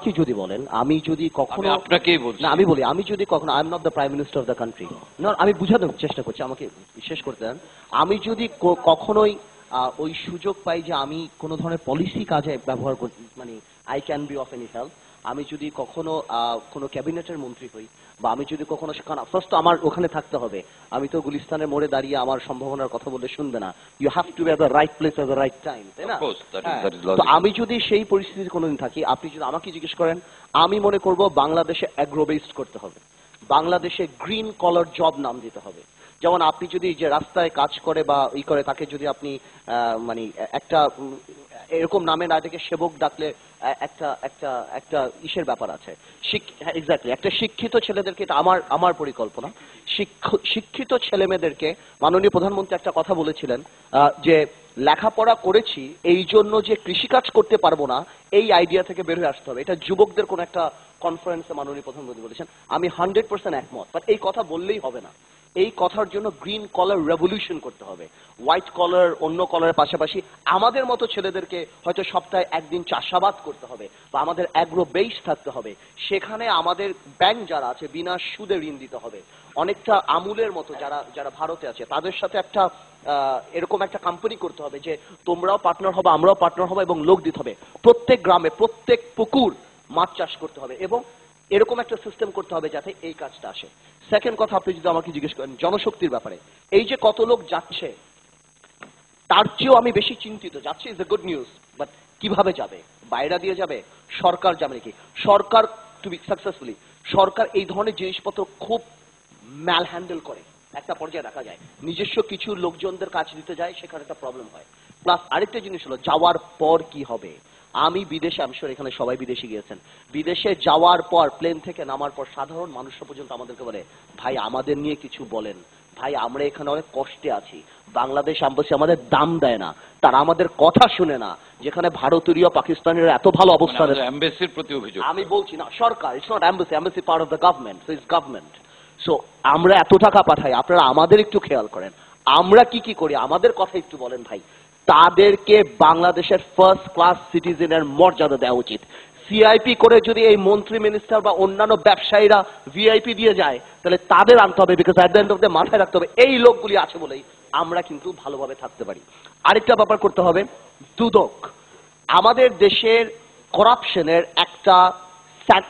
কি যদি বলেন, আমি যদি কখনো আপনাকেই বলছি না, আমি বলি, আমি যদি কখনো I am not the prime minister of the country, না, আমি বুঝানোর চেষ্টা করছি, আমাকে বিশেষ করতে দেন। আমি যদি কখনোই ওই সুযোগ পাই যে আমি কোনো ধরনের পলিসি কাজে ব্যবহার করি, মানে I can be of any help, আমি যদি কখনো কোনো ক্যাবিনেটের মন্ত্রী হই, বা আমি যদি কখনো সেখানে, ফার্স্ট আমার ওখানে থাকতে হবে। আমি তো গুলিস্তানের মোড়ে দাঁড়িয়ে আমার সম্ভাবনার কথা বলে শুনবে না। You have to be at the right place at the right time, তাই না? তো আমি যদি সেই পরিস্থিতিতে কোনোদিন থাকি, আপনি যদি আমাকে জিজ্ঞেস করেন, আমি মনে করব বাংলাদেশে অ্যাগ্রো বেসড করতে হবে, বাংলাদেশে গ্রিন কলার জব নাম দিতে হবে। যেমন আপনি যদি যে রাস্তায় কাজ করে বা ই করে, তাকে যদি আপনি মানে একটা এরকম নামে না ডেকে সেবক ডাকলে একটা একটা একটা ইসের ব্যাপার আছে। এক্স্যাক্টলি, একটা শিক্ষিত ছেলেদেরকে, এটা আমার পরিকল্পনা, শিক্ষিত ছেলে মেয়েদেরকে, মাননীয় প্রধানমন্ত্রী একটা কথা বলেছিলেন যে লেখাপড়া করেছি এই জন্য যে কৃষিকাজ করতে পারবো না, এই আইডিয়া থেকে বের হয়ে আসতে হবে। এটা যুবকদের কোন একটা কনফারেন্সে মাননীয় প্রধানমন্ত্রী বলেছেন, আমি 100% একমত। বাট এই কথা বললেই হবে না, এই কথার জন্য গ্রিন কলার রেভলিউশন করতে হবে। হোয়াইট কলার, অন্য কলারের পাশাপাশি আমাদের মতো ছেলেদেরকে হয়তো সপ্তাহে একদিন চাষাবাদ করতে হবে, বা আমাদের অ্যাগ্রো বেস থাকতে হবে। সেখানে আমাদের ব্যাংক যারা আছে বিনা সুদে ঋণ দিতে হবে। অনেকটা আমুলের মতো যারা যারা ভারতে আছে, তাদের সাথে একটা এরকম একটা কোম্পানি করতে হবে যে তোমরাও পার্টনার হবে, আমরাও পার্টনার হবে, এবং লোক দিতে হবে। প্রত্যেক গ্রামে, প্রত্যেক পুকুর মাছ চাষ করতে হবে, এবং এরকম একটা সিস্টেম করতে হবে যাতে এই কাজটা আসে। সেকেন্ড কথা, আপনি যদি আমাকে জিজ্ঞেস করেন জনশক্তির ব্যাপারে, এই যে কত লোক যাচ্ছে, তার চেয়েও আমি বেশি চিন্তিত, যাচ্ছে is a good news, but কিভাবে যাবে? বাইরে দিয়ে যাবে? সরকার যাবে নাকি? সরকার টু বি সাকসেসফুলি, সরকার এই ধরনের জিনিসপত্র খুব ম্যাল হ্যান্ডেল করে, একটা পর্যায়ে দেখা যায় নিজস্ব কিছু লোকজনদের কাজ দিতে যায়, সেখানে একটা প্রবলেম হয়। প্লাস আরেকটা জিনিস হলো, যাওয়ার পর কি হবে? আমি বিদেশে, আমি শিওর এখানে সবাই বিদেশে গিয়েছেন, বিদেশে যাওয়ার পর, প্লেন থেকে নামার পর সাধারণ মানুষরা পর্যন্ত আমাদেরকে বলে, ভাই আমাদের নিয়ে কিছু বলেন, ভাই আমরা এখানে অনেক কষ্টে আছি, বাংলাদেশ এম্বাসি আমাদের দাম দেয় না, তারা আমাদের কথা শুনে না। যেখানে ভারতীয় পাকিস্তানের এত ভালো অবস্থান, এমবাসির প্রতি অভিযোগ, আমি বলছি না সরকার, it's not embassy, embassy part of the government, so it's government. So আমরা এত টাকা পাঠাই, আপনারা আমাদের একটু খেয়াল করেন, আমরা কি কি করি, আমাদের কথা একটু বলেন ভাই। তাদেরকে বাংলাদেশের ফার্স্ট ক্লাস সিটিজেনের মর্যাদা দেওয়া উচিত। সিআইপি করে যদি এই মন্ত্রী, মিনিস্টার বা অন্যান্য ব্যবসায়ীরা ভিআইপি দিয়ে যায়, তাহলে তাদের আনতে হবে, because at the end of the মাথায় রাখতে হবে এই লোকগুলি আছে বলেই আমরা কিন্তু ভালোভাবে থাকতে পারি। আরেকটা ব্যাপার করতে হবে, দুদক। আমাদের দেশের করাপশনের একটা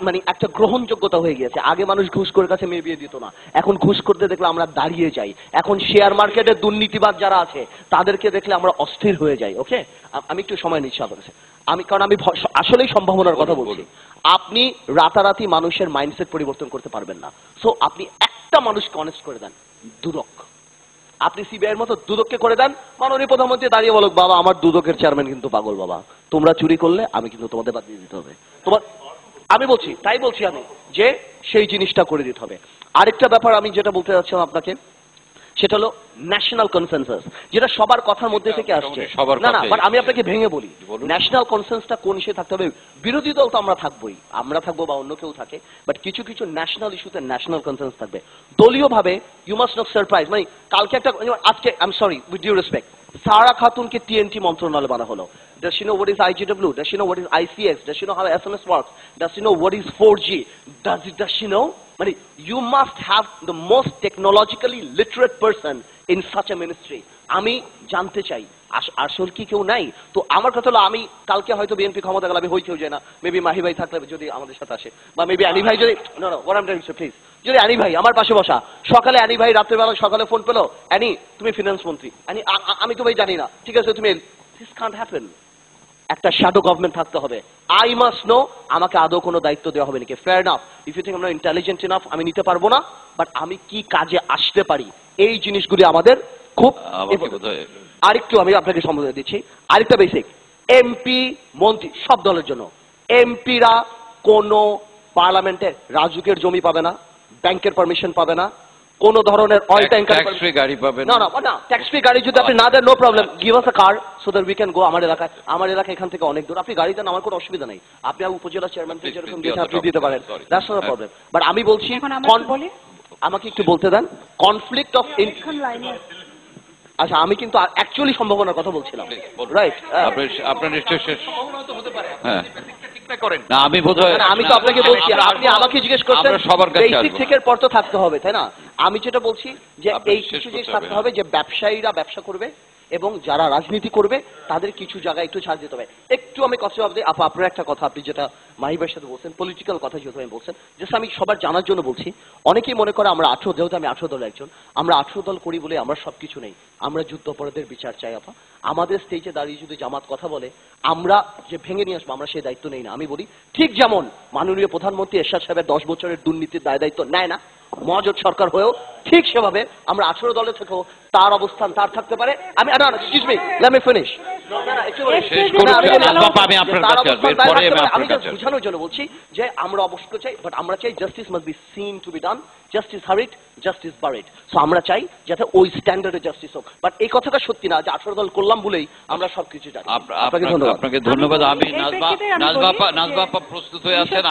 মানে একটা গ্রহণযোগ্যতা হয়ে গিয়েছে। আগে মানুষ ঘুষ করে কাছে মেয়ে বিয়ে দিত না, এখন ঘুষ করতে দেখলে আমরা দাঁড়িয়ে যাই। এখন শেয়ার মার্কেটে দুর্নীতিবাদ যারা আছে তাদেরকে দেখলে আমরা অস্থির হয়ে যাই। ওকে, আমি একটু সময় নিচ্ছি আপনার কাছে, কারণ আমি আসলেই সম্ভাবনার কথা বলছি। আপনি রাতারাতি মানুষের মাইন্ডসেট পরিবর্তন করতে পারবেন না। সো আপনি একটা মানুষকে অনেস্ট করে দেন, দুদক। আপনি সিবিআইয়ের মতো দুদককে করে দেন, মাননীয় প্রধানমন্ত্রী দাঁড়িয়ে বলুক, বাবা আমার দুদকের চেয়ারম্যান কিন্তু পাগল, বাবা তোমরা চুরি করলে আমি কিন্তু তোমাদের বাদ দিয়ে দিতে হবে। তোমার, আমি বলছি, তাই বলছি আমি, যে সেই জিনিসটা করে দিতে হবে। আরেকটা ব্যাপার আমি যেটা বলতে যাচ্ছিলাম আপনাকে, সেটা হলো ন্যাশনাল কনসেনসাস, যেটা সবার কথার মধ্যে থেকে আসছে। না না, বাট আমি আপনাকে ভেঙে বলি, ন্যাশনাল কনসেন্সাসটা কোন ইস্যুতে থাকতে হবে? বিরোধী দল তো আমরা থাকবোই, আমরা থাকবো বা অন্য কেউ থাকে, বাট কিছু কিছু ন্যাশনাল ইস্যুতে ন্যাশনাল কনসেন্সাস থাকবে। দলীয় ভাবে ইউ মাস্ট নট সারপ্রাইজ, মানে কালকে একটা, আজকে I am sorry with due respect, সারা খাতুনকে টিএনটি মন্ত্রণালয় বানা হলো। Does she know what is IGW? Does she know what is ICS? Does she know how SMS works? Does she know what is 4G? Does she know? But you must have the most technologically literate person in such a ministry. আমি জানতে চাই আসল কি কেউ নাই? তো আমার কথা হলো, আমি কালকে হয়তো বিএনপি ক্ষমতা গেলে আমি হইতেও যাই না, মেবি মাহি ভাই থাকলে যদি আমাদের সাথে আসে, বা মেবি আনি ভাই যদি, no no what I'm telling you, please, যদি আনি ভাই আমার পাশে বসা, সকালে আনি ভাই রাত্রেবেলা সকালে ফোন পেলো, আনি তুমি ফিনান্স মন্ত্রী, আমি তো ভাই জানি না, ঠিক আছে তুমি, this can't happen. একটা শ্যাডো গভর্নমেন্ট থাকতে হবে। আই মাস্ট নো আমাকে আদৌ কোনো দায়িত্ব দেওয়া হবে নাকি। Fair enough, if you think আমরা ইন্টেলিজেন্ট এনাফ, আমি নিতে পারবো না, বাট আমি কি কাজে আসতে পারি, এই জিনিসগুলি আমাদের খুব। আরেকটু আমি আপনাকে সম্বোধন দিচ্ছি, আরেকটা বেসিক, এমপি মন্ত্রী সব দলের জন্য, এমপিরা কোনো পার্লামেন্টে রাজুকের জমি পাবে না, ব্যাংকের পারমিশন পাবে না, কোন ধরনের অয়েল ট্যাঙ্কার গাড়ি পাবেন না, না ট্যাক্স ফ্রি গাড়ি যদি আপনি না দেন, no problem, give us a car so that we can go. আমার এলাকা এখান থেকে অনেক দূর, আপনি গাড়ি দেন, আমার কোনো অসুবিধা নেই, আপনি উপজেলা চেয়ারম্যানকে যেরকম দিয়েছে আপনি দিতে পারেন, that's not a problem. But আমি বলছি, আমাকে একটু বলতে দেন, কনফ্লিক্ট অফ, আচ্ছা আমি কিন্তু অ্যাকচুয়ালি সম্ভাবনার কথা বলছিলাম, রাইট? আপনার নিশ্চয় শেষ, সম্ভাবনা তো হতে পারে। হ্যাঁ চেষ্টা করেন না। আমি বোধহয় না, আমি তো আপনাকে বলছি, আপনি আমাকে জিজ্ঞেস করছেন আমরা সবার কাছে বেসিক আসবো। থেকের পর তো থাকতে হবে, তাই না? আমি যেটা বলছি যে আপনার এই শেষ কিছু করতে জিনিস হবে, থাকতে হবে যে ব্যবসায়ীরা ব্যবসা করবে এবং যারা রাজনীতি করবে তাদের কিছু জায়গায় একটু ছাড় দিতে হবে। একটু আমি কথা জবাব দিই। আপনার একটা কথা, আপনি যেটা মাহিবের সাথে বলছেন, পলিটিক্যাল কথা যেহেতু আমি বলছেন, জাস্ট আমি সবার জানার জন্য বলছি। অনেকেই মনে করে আমরা 18, যেহেতু আমি 18 দলের একজন, আমরা 18 দল করি বলে আমরা সবকিছু নেই। আমরা যুদ্ধাপরাধের বিচার চাই। আমাদের স্টেজে দাঁড়িয়ে যদি জামাত কথা বলে, আমরা যে ভেঙে নিয়ে আসবো, আমরা সেই দায়িত্ব নেই না। আমি বলি ঠিক যেমন মাননীয় প্রধানমন্ত্রী এরশাদ সাহেবের 10 বছরের দুর্নীতির দায়িত্ব নেয় না মহাজোট সরকার হয়েও, ঠিক সেভাবে আমরা 18 দলে থেকেও তার অবস্থান তার থাকতে পারে। আমি excuse me, let me finish. শেষ করুন, আমি আপনার কাছে আসবো, এরপরে আমি আপনার আমি কাছে আসবো। বুঝানোর জন্য বলছি যে আমরা অবশ্যই চাই, বাট আমরা চাই justice must be seen to be done, justice hurried, justice buried. So আমরা চাই যাতে ওই স্ট্যান্ডার্ডে জাস্টিস হোক। বাট এই কথাটা সত্যি না যে 18 দল করলাম বলেই আমরা সবকিছু জানি। আপনাকে ধন্যবাদ। আপনাকে ধন্যবাদ। আমি এই প্রেক্ষিতে আমি বলি নাজবা আপা প্রস্তুত হয়ে আছেন।